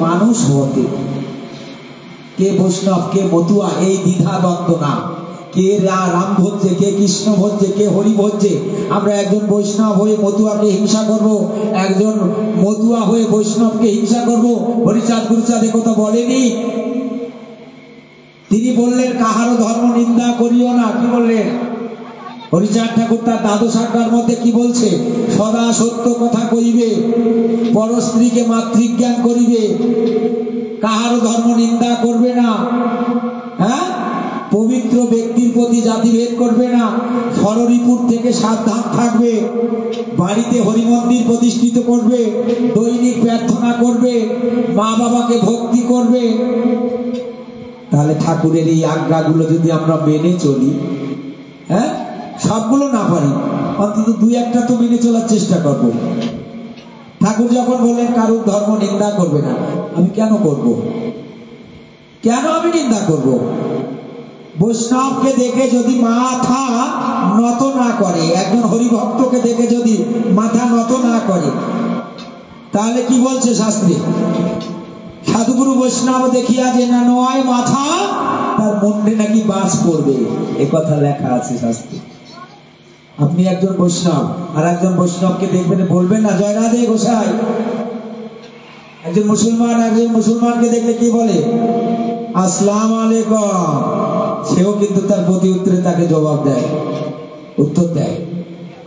মানুষ হতে। কে বৈষ্ণব কে মতুয়া এই দ্বিধা দ্বন্দ্ব না, কে রাম ভজছে কে কৃষ্ণ ভজছে কে হরি ভজছে। আমরা একজন বৈষ্ণব হয়ে মতুয়াকে হিংসা করব, একজন মতুয়া হয়ে বৈষ্ণবকে হিংসা করব। হরিচাঁদ গুরুচাঁদ একথা বলেনি, তিনি বললেন কাহারও ধর্ম নিন্দা করিও না। কি বললেন? হরিচাঁদ ঠাকুর তার দ্বাদশ আজ্ঞার মধ্যে কি বলছে? সদা সত্য কথা কইবে, পর স্ত্রীকে মাতৃজ্ঞান করিবে, কাহারও ধর্ম নিন্দা করবে না, হ্যাঁ, পবিত্র ব্যক্তির প্রতি জাতিভেদ করবে না, ষড়রিপুর থেকে সাবধান থাকবে, বাড়িতে হরিমন্দির প্রতিষ্ঠিত করবে, দৈনিক প্রার্থনা করবে, মা বাবাকে ভক্তি করবে। তাহলে ঠাকুরের এই আজ্ঞাগুলো যদি আমরা মেনে চলি, হ্যাঁ, সবগুলো না পারি অন্তত দুই একটা তো মেনে চলার চেষ্টা করব। ঠাকুর যখন বললেন কারুর ধর্ম নিন্দা করবে না, আমি কেন করব? কেন আমি নিন্দা করব? বৈষ্ণবকে দেখে যদি মাথা নত না করে, একজন হরিভক্তকে দেখে যদি মাথা নত না করে, তাহলে কি বলছে শাস্ত্রে? সাধুগুরু বৈষ্ণব দেখিয়া যে না নয় মাথা, তার মনে নাকি বাস পড়বে, এ কথা লেখা আছে শাস্ত্রে। আপনি একজন বৈষ্ণব আর একজন বৈষ্ণবকে দেখবেন, বলবেন না জয় রাধে গোসাই। একজন মুসলমান একজন মুসলমানকে দেখলে কি বলে? আসসালামু আলাইকুম। সেও কিন্তু তার প্রতি উত্তরে তাকে জবাব দেয়, উত্তর দেয়।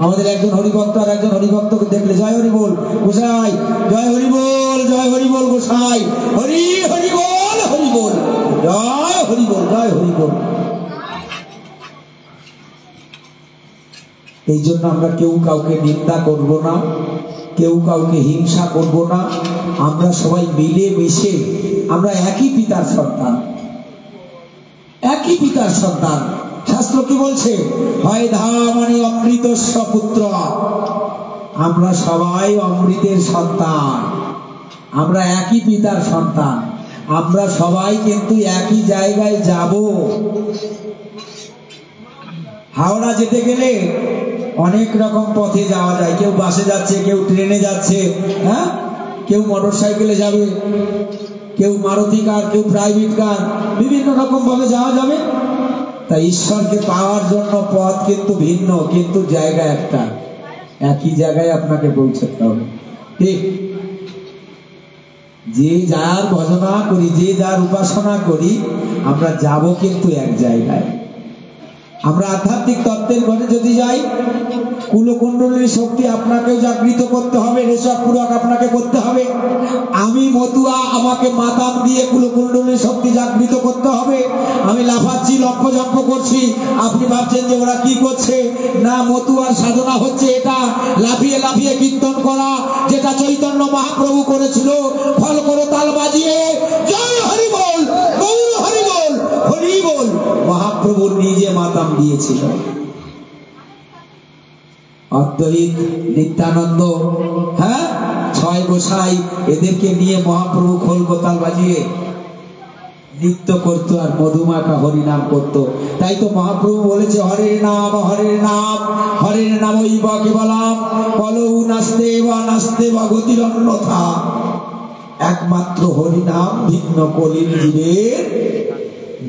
আমাদের একজন হরিভক্ত আর একজন হরিভক্তকে দেখলে জয় হরি বল গোসাই, জয় হরি বল, জয় হরি বল গোসাই, হরি হরি বল, হরি বল, জয় হরি বল, জয় হরি বল। এই জন্য আমরা কেউ কাউকে নিন্দা করব না, কেউ কাউকে হিংসা করব না। আমরা সবাই মিলে মিশে, আমরা একই পিতার সন্তান, একই পিতার সন্তান। শাস্ত্র কি বলছে? হয় ধামানি অমৃতস্য পুত্র। আমরা সবাই অমৃতের সন্তান, আমরা একই পিতার সন্তান, আমরা সবাই কিন্তু একই জায়গায় যাব। হাওড়া যেতে গেলে অনেক রকম পথে যাওয়া যায়, কেউ বাসে যাচ্ছে, কেউ ট্রেনে যাচ্ছে, হ্যাঁ, কেউ মোটর সাইকেলে যাবে, কেউ মারুতি কার, কেউ প্রাইভেট কার, বিভিন্ন রকম ভাবে যাওয়া যাবে। তাই ঈশ্বরকে পাওয়ার জন্য পথ কিন্তু ভিন্ন, কিন্তু জায়গা একটা, একই জায়গায় আপনাকে পৌঁছতে হবে। ঠিক যে যার ভজনা করি, যে যার উপাসনা করি, আমরা যাব কিন্তু এক জায়গায়। আমরা আধ্যাত্মিক তত্ত্বের ঘরে যদি যাই, কুলকুণ্ডলীর শক্তি আপনাকেও জাগৃত করতে হবে, রেশাপূরক আপনাকে করতে হবে। আমি মতুয়া, আমাকে মাতাম দিয়ে কুলকুণ্ডলীর শক্তি জাগৃত করতে হবে। আমি লাফাচ্ছি, লক্ষ্যজম্প করছি, আপনি ভাবছেন যে ওরা কি করছে? না, মতুয়ার সাধনা হচ্ছে এটা, লাফিয়ে লাফিয়ে কীর্তন করা, যেটা চৈতন্য মহাপ্রভু করেছিল। ফল করো তাল বাজিয়ে, জয় হরি বল, গৌর হরি বল, হরি বল। মহাপ্রভু নিজে মাতাম দিয়েছিল। অদ্বৈত, নিত্যানন্দ, হ্যাঁ, ছয় গোসাই, এদেরকে নিয়ে মহাপ্রভু খোল কোতাল বাজিয়ে নৃত্য করতো আর মধুমাখা হরিনাম করতো। তাই তো মহাপ্রভু বলেছে হরের নাম, হরের নাম, হরের নাম ওইব কেবলম, কলৌ নাস্তে বা নাস্তে বা গতির অন্যথা। একমাত্র হরিনাম, ভিন্ন কলির জীবের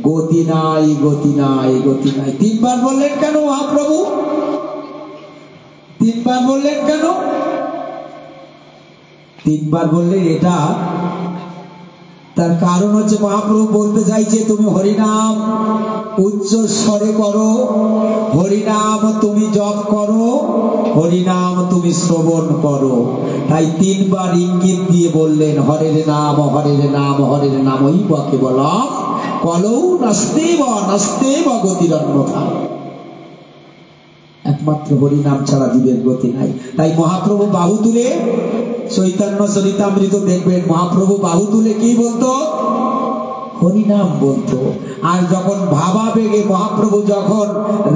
গতি নাই, গতি নাই, গতি নাই। তিনবার বললেন কেন মহাপ্রভু? তিনবার বললেন কেন? তিনবার বললেন এটা, তার কারণ হচ্ছে মহাপ্রভু বলতে চাইছে তুমি হরিনাম উচ্চ স্বরে করো, হরিনাম তুমি জপ করো, হরিনাম তুমি শ্রবণ করো। তাই তিনবার ইঙ্গিত দিয়ে বললেন হরের নাম, হরের নাম, হরের নাম ওই বাকে বললাম, কলৌ নাস্তে বা গতির অন্যথা। একমাত্র হরিনাম ছাড়া জীবের গতি নাই। তাই মহাপ্রভু বাহু তুলে, চৈতন্য চরিতামৃত দেখবেন, মহাপ্রভু বাহু তুলে কি বলতো? হরিনাম বলতো। আর যখন ভাবাবেগে মহাপ্রভু যখন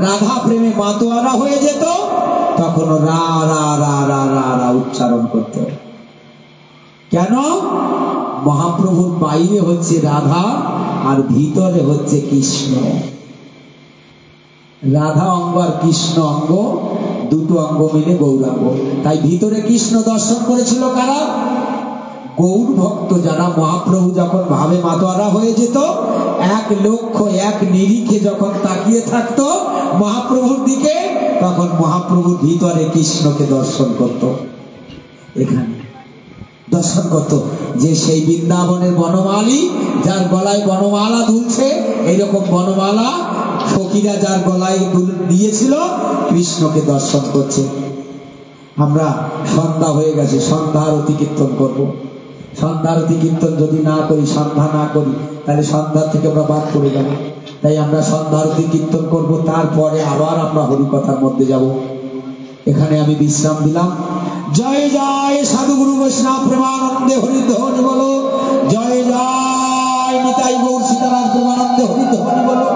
রাধা প্রেমে মাতোয়ারা হয়ে যেত, তখন রা রা রা রা রা রা উচ্চারণ করত। কেন? মহাপ্রভুর বাইরে হচ্ছে রাধা আর ভিতরে হচ্ছে কৃষ্ণ। রাধা অঙ্গ আর কৃষ্ণ অঙ্গ, দুটো অঙ্গ মিলে গৌরাঙ্গ। তাই ভিতরে কৃষ্ণ দর্শন করেছিল কারা? গৌর ভক্ত যারা, মহাপ্রভু যখন ভাবে মাতোয়ারা হয়ে যেত, এক লক্ষ্য এক নিরিখে যখন তাকিয়ে থাকতো মহাপ্রভুর দিকে, তখন মহাপ্রভুর ভিতরে কৃষ্ণকে দর্শন করত। এখানে দর্শন করত যে সেই বৃন্দাবনের বনমালী যার গলায় বনমালা দুলছে, এইরকম বনমালা ফকিরা যার গলায় দিয়েছিল, কৃষ্ণকে দর্শন করছে। আমরা সন্ধ্যা হয়ে গেছে, সন্ধ্যা আরতি কীর্তন করব। সন্ধ্যা আরতি কীর্তন যদি না করি, সন্ধ্যা না করি, তাহলে সন্ধ্যা থেকে আমরা বাদ পড়ে যাব। তাই আমরা সন্ধ্যা আরতি কীর্তন করব, তারপরে আবার আমরা হরিকথার মধ্যে যাব। এখানে আমি বিশ্রাম দিলাম। জয় জয় সাধুগুরু বৈষ্ণব প্রেমানন্দে হরিধ্বনি বলো। জয় জয় নিতাই গৌর সীতারাম প্রেমানন্দে হরিধ্বনি বলো।